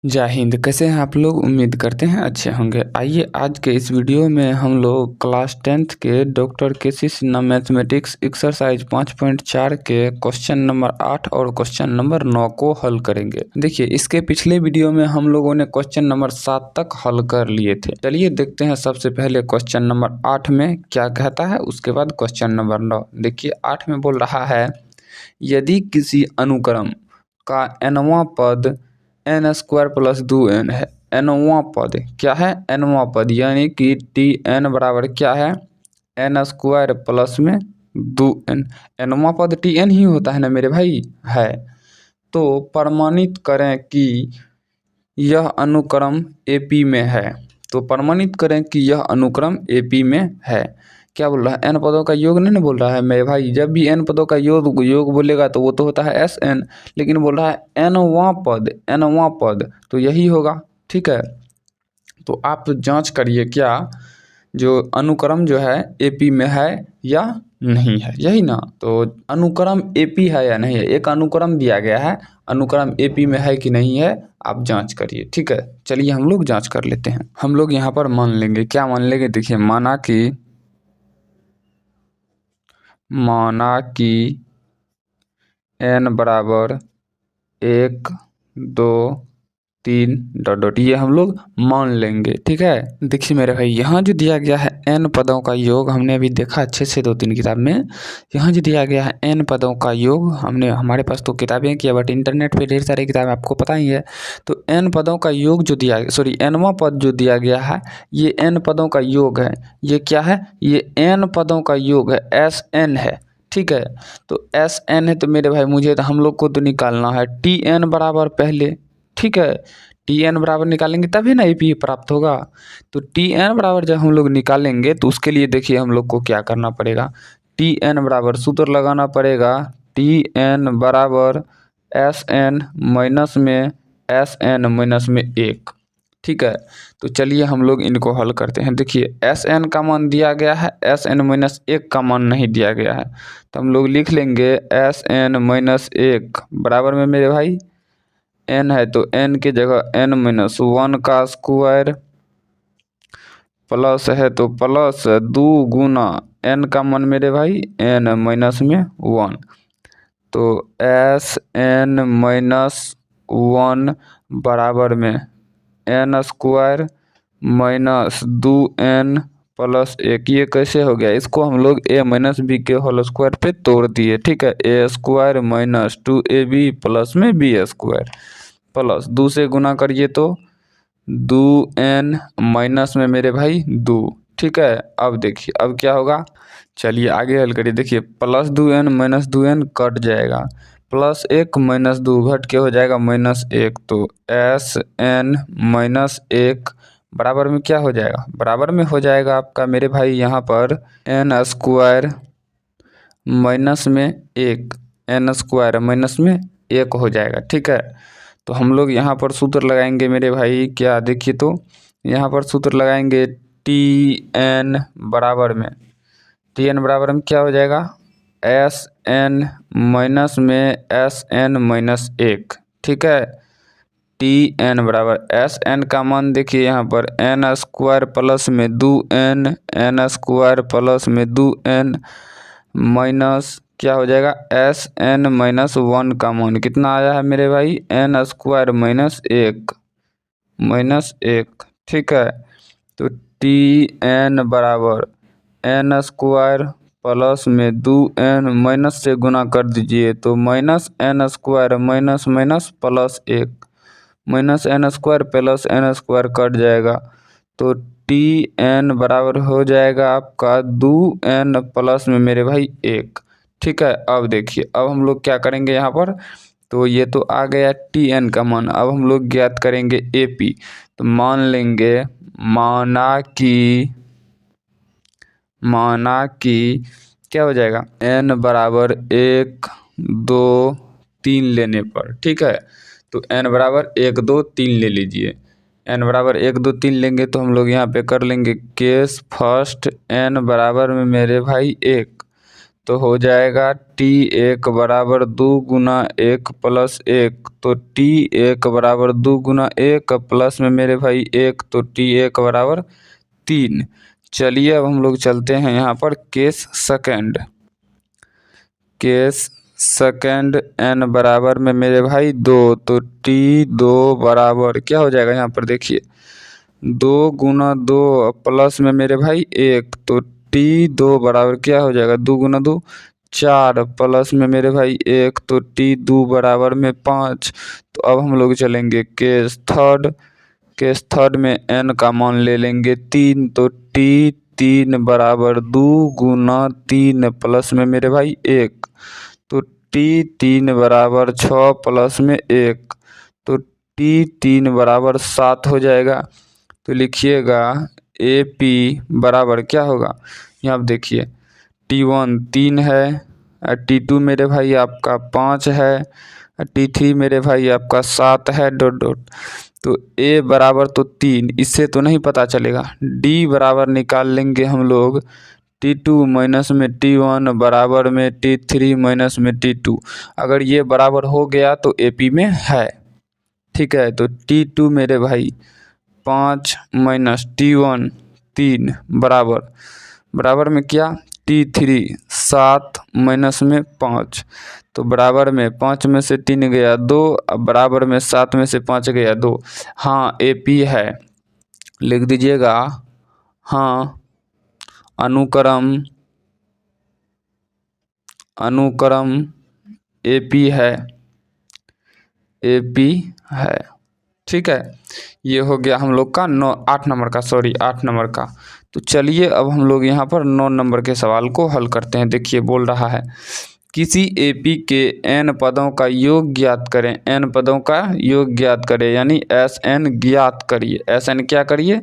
जय हिंद। कैसे हैं आप लोग? उम्मीद करते हैं अच्छे होंगे। आइए आज के इस वीडियो में हम लोग क्लास 10th के डॉक्टर केसी सिन्हा मैथमेटिक्स एक्सरसाइज 5.4 के क्वेश्चन नंबर 8 और क्वेश्चन नंबर 9 को हल करेंगे। देखिए, इसके पिछले वीडियो में हम लोगों ने क्वेश्चन नंबर 7 तक हल कर लिए थे। चलिए देखते हैं सबसे पहले क्वेश्चन नंबर 8 में क्या कहता है, उसके बाद क्वेश्चन नंबर 9। देखिए 8 में बोल रहा है, यदि किसी अनुक्रम का nवां पद n स्क्वायर प्लस 2n है। nवां पद क्या है? nवां पद यानी कि tn बराबर क्या है? n स्क्वायर प्लस में 2n। nवां पद tn ही होता है ना मेरे भाई, है। तो प्रमाणित करें कि यह अनुक्रम AP में है। तो प्रमाणित करें कि यह अनुक्रम AP में है। क्या बोल रहा है? n पदों का योग नहीं ना बोल रहा है मेरे भाई। जब भी n पदों का योग बोलेगा तो वो तो होता है Sn, लेकिन बोल रहा है nवां पद तो यही होगा। ठीक है, तो आप जांच करिए क्या जो अनुक्रम जो है AP में है या नहीं है, यही ना। तो अनुक्रम AP है या नहीं है, एक अनुक्रम दिया गया है, अनुक्रम AP में है कि नहीं है, आप जांच करिए। ठीक है, चलिए हम लोग जांच कर लेते हैं। हम लोग यहाँ पर मान लेंगे, क्या मान लेंगे? देखिए, माना कि n बराबर 1 2 3 डॉट डॉट, ये हम लोग मान लेंगे। ठीक है, देखिए मेरे भाई, यहाँ जो दिया गया है n पदों का योग, हमने अभी देखा अच्छे से 2-3 किताब में। यहाँ जो दिया गया है n पदों का योग, हमने हमारे पास तो किताबें किया, बट इंटरनेट पे ढेर सारी किताबें आपको पता ही है। तो n पदों का योग जो दिया, सॉरी nवां पद जो दिया गया है, ये n पदों का योग है। ये क्या है? ये n पदों का योग है, Sn है। ठीक है, तो Sn है तो मेरे भाई मुझे तो, हम लोग को तो निकालना है Tn बराबर पहले। ठीक है, Tn बराबर निकालेंगे तभी ना AP प्राप्त होगा। तो Tn बराबर जब हम लोग निकालेंगे तो उसके लिए देखिए हम लोग को क्या करना पड़ेगा। Tn बराबर सूत्र लगाना पड़ेगा, Tn बराबर Sn माइनस में 1। ठीक है, तो चलिए हम लोग इनको हल करते हैं। देखिए Sn का मान दिया गया है, Sn-1 का मान नहीं दिया गया है। तो हम लोग लिख लेंगे Sn-1 बराबर में मेरे भाई n है तो n की जगह n-1 का स्क्वायर, प्लस है तो प्लस 2 गुना n का मान मेरे भाई n-1। तो Sn-1 बराबर में n square minus 2n plus 1। ये कैसे हो गया? इसको हम लोग a माइनस बी के होल स्क्वायर पे तोड़ दिए। ठीक है, a square minus 2ab plus में b स्क्वायर, प्लस 2 से गुना करिए तो 2n माइनस में मेरे भाई 2। ठीक है, अब देखिए अब क्या होगा, चलिए आगे हल करिए। देखिए plus 2n minus 2n cut जाएगा, प्लस 1 माइनस 2 घट के हो जाएगा -1। तो Sn-1 बराबर में क्या हो जाएगा? बराबर में हो जाएगा आपका मेरे भाई यहाँ पर n स्क्वायर माइनस में 1, n स्क्वायर माइनस में 1 हो जाएगा। ठीक है, तो हम लोग यहाँ पर सूत्र लगाएंगे मेरे भाई। क्या? देखिए तो यहाँ पर सूत्र लगाएंगे Tn बराबर में, Tn बराबर में क्या हो जाएगा? Sn माइनस में Sn-1। ठीक है, Tn बराबर Sn का मान देखिए यहाँ पर n स्क्वायर प्लस में 2n, n स्क्वायर प्लस में 2n माइनस क्या हो जाएगा? Sn-1 का मान कितना आया है मेरे भाई? n square -1। ठीक है, तो Tn बराबर n स्क्वायर प्लस में 2n माइनस से गुना कर दीजिए तो minus n square minus minus plus 1, minus n square plus n square cut जाएगा। तो Tn बराबर हो जाएगा आपका 2n प्लस में मेरे भाई 1। ठीक है, अब देखिए अब हम लोग क्या करेंगे यहाँ पर, तो ये तो आ गया Tn का मान। अब हम लोग ज्ञात करेंगे AP। तो मान लेंगे, माना कि क्या हो जाएगा? n बराबर 1 2 3 लेने पर। ठीक है, तो n बराबर 1 2 3 ले लीजिए। n बराबर 1 2 3 लेंगे तो हम लोग यहाँ पे कर लेंगे केस फर्स्ट, n बराबर में मेरे भाई 1। तो हो जाएगा T1 बराबर 2 गुना 1 प्लस 1, तो T1 बराबर 2 गुना 1 प्लस में मेरे भाई 1, तो T1 बराबर 3। चलिए अब हम लोग चलते हैं यहाँ पर case second. Case second n बराबर में मेरे भाई 2, तो T2 बराबर क्या हो जाएगा यहाँ पर देखिए 2 गुना 2 प्लस में मेरे भाई 1, तो T2 बराबर क्या हो जाएगा 2 गुना 2 4 प्लस में मेरे भाई 1, तो T2 बराबर में 5। तो अब हम लोग चलेंगे केस थर्ड। केस थर्ड में n का मान ले लेंगे 3, तो T3 बराबर 2 गुना 3 प्लस में मेरे भाई 1, तो T3 बराबर 6 प्लस में 1, तो T3 बराबर 7 हो जाएगा। तो लिखिएगा AP बराबर क्या होगा, यहाँ आप देखिए T1 3 है, T2 मेरे भाई आपका 5 है, T3 मेरे भाई आपका 7 है डॉट डॉट। तो A बराबर तो 3, इससे तो नहीं पता चलेगा। D बराबर निकाल लेंगे हम लोग T2 माइनस में T1 बराबर में T3 माइनस में T2। अगर ये बराबर हो गया तो AP में है, ठीक है। तो T2 मेरे भाई 5 माइनस T1 3 बराबर में क्या T3 7 माइनस में 5, तो बराबर में 5 में से 3 गया 2, अब बराबर में 7 में से 5 गया 2। हाँ AP है, लिख दीजिएगा हाँ अनुक्रम AP है, AP है, ठीक है। ये हो गया हम लोग का 8 नंबर का। तो चलिए अब हम लोग यहाँ पर 9 नंबर के सवाल को हल करते हैं। देखिए बोल रहा है किसी AP के n पदों का योग ज्ञात करें। n पदों का योग ज्ञात करें यानी Sn ज्ञात करिए। Sn क्या करिए,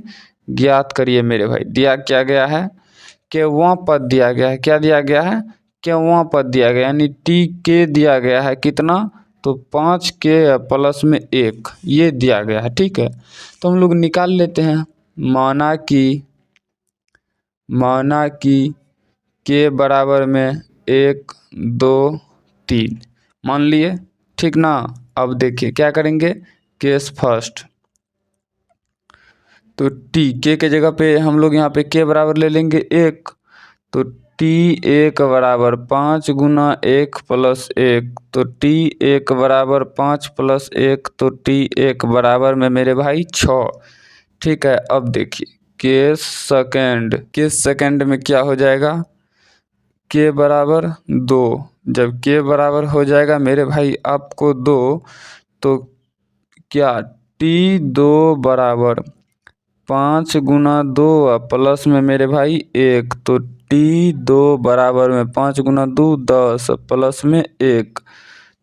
ज्ञात करिए मेरे भाई। दिया क्या गया है, केवां पद दिया गया है। क्या दिया गया है, केवां पद दिया गया यानी Tk दिया गया है कितना, तो 5k प्लस में 1 ये दिया गया है, ठीक है। तो हम लोग निकाल लेते हैं। माना कि k बराबर में 1 2 3 मान लिए, ठीक ना। अब देखिए क्या करेंगे, केस फर्स्ट, तो K के जगह पे हम लोग यहाँ पे k बराबर ले लेंगे 1, तो T1 बराबर 5 गुना 1 प्लस 1, तो T1 बराबर 5 प्लस 1, तो T1 बराबर में मेरे भाई 6, ठीक है। अब देखिए केस सेकंड में क्या हो जाएगा, k बराबर 2। जब k बराबर हो जाएगा मेरे भाई आपको 2, तो क्या T2 बराबर 5 गुना 2 प्लस में मेरे भाई 1, तो T2 बराबर में 5 गुना 2 10 प्लस में 1,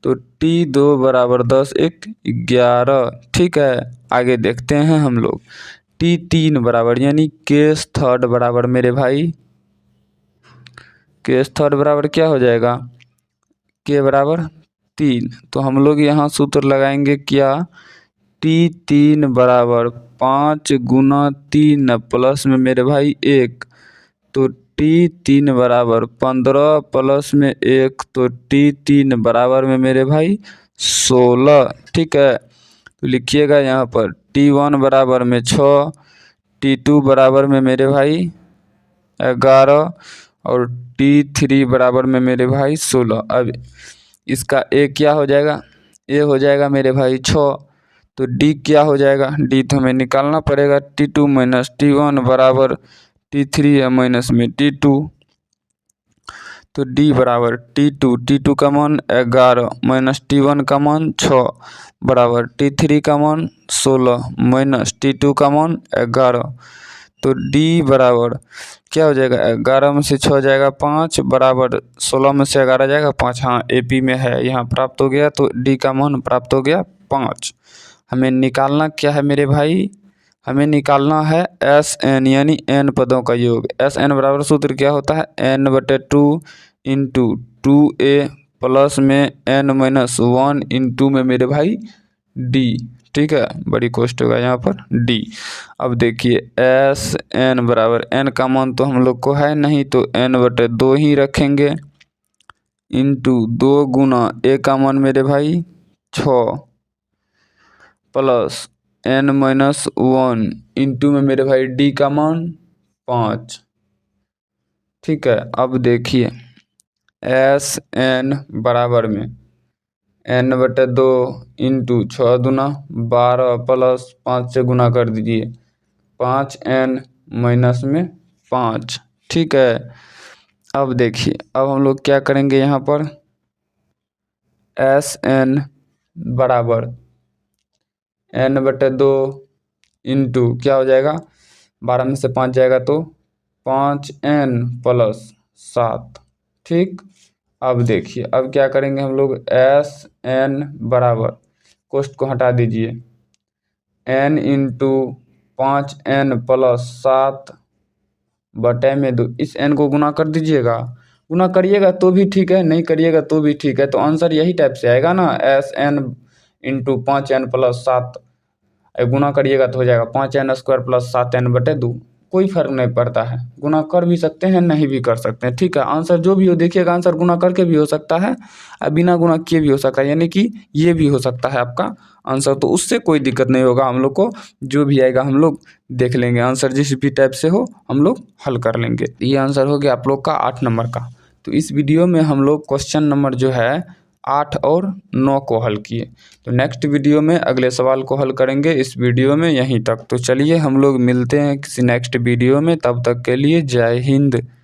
तो T2 बराबर 10 1 11, ठीक है। आगे देखते हैं हम लोग T3 बराबर यानी केस थर्ड बराबर मेरे भाई, केस थर्ड बराबर क्या हो जाएगा, k बराबर 3। तो हम लोग यहाँ सूत्र लगाएंगे क्या, T3 बराबर 5 गुना 3 प्लस में मेरे भाई 1, तो T3 बराबर 15 प्लस में 1, तो T3 बराबर में मेरे भाई 16, ठीक है। तो लिखिएगा यहाँ पर T1 बराबर में 6, T2 बराबर में मेरे भाई 11 और T3 बराबर में मेरे भाई 16। अब इसका A क्या हो जाएगा, A हो जाएगा मेरे भाई 6, तो D क्या हो जाएगा, D तो हमें निकालना पड़ेगा T2 माइनस T1 बराबर T3 माइनस में T2, तो D बराबर T2 का मान 11 माइनस T1 का मान 6 बराबर T3 का मान 16 माइनस T2 का मान 11, तो D बराबर क्या हो जाएगा, 11 में से 6 जाएगा 5 बराबर 16 में से 11 जाएगा 5। हाँ AP में है, यहाँ प्राप्त हो गया, तो D का मान प्राप्त हो गया 5। हमें निकालना क्या है मेरे भाई, हमें निकालना है Sn यानी n पदों का योग। Sn बराबर सूत्र क्या होता है, n/2 इंटू 2a प्लस में n माइनस 1 इंटू में मेरे भाई D, ठीक है। बड़ी कोष्ट होगा यहाँ पर D। अब देखिए Sn बराबर n का मान तो हम लोग को है नहीं, तो n/2 ही रखेंगे, इंटू 2 गुना ए का मान मेरे भाई 6 प्लस n-1 इंटू में मेरे भाई डी का मान 5। ठीक है, अब देखिए एस एन बराबर में n/2 इंटू 6 दूना 12 प्लस 5 से गुना कर दीजिए 5n माइनस में 5। ठीक है, अब देखिए अब हम लोग क्या करेंगे यहाँ पर एस एन बराबर n/2 इंटू क्या हो जाएगा 12 में से 5 जाएगा तो 5n प्लस 7। ठीक, अब देखिए अब क्या करेंगे हम लोग एस एन बराबर कोष्ट को हटा दीजिए n इंटू 5n प्लस 7 बटे में 2। इस n को गुना कर दीजिएगा, गुना करिएगा तो भी ठीक है, नहीं करिएगा तो भी ठीक है। तो आंसर यही टाइप से आएगा ना, S N into 5n plus 7 गुना करिएगा तो हो जाएगा 5n² प्लस 7n/2। कोई फर्क नहीं पड़ता है, गुना कर भी सकते हैं नहीं भी कर सकते हैं। ठीक है, आंसर जो भी हो देखिएगा, आंसर गुना करके भी हो सकता है और बिना गुना किए भी हो सकता है, यानी कि ये भी हो सकता है आपका आंसर। तो उससे कोई दिक्कत नहीं होगा, हम लोग को जो भी आएगा हम लोग देख लेंगे, आंसर जिस भी टाइप से हो हम लोग हल कर लेंगे। ये आंसर हो गया आप लोग का 8 नंबर का। तो इस वीडियो में हम लोग क्वेश्चन नंबर जो है 8 और 9 को हल किए। तो नेक्स्ट वीडियो में अगले सवाल को हल करेंगे, इस वीडियो में यहीं तक। तो चलिए हम लोग मिलते हैं किसी नेक्स्ट वीडियो में, तब तक के लिए जय हिंद।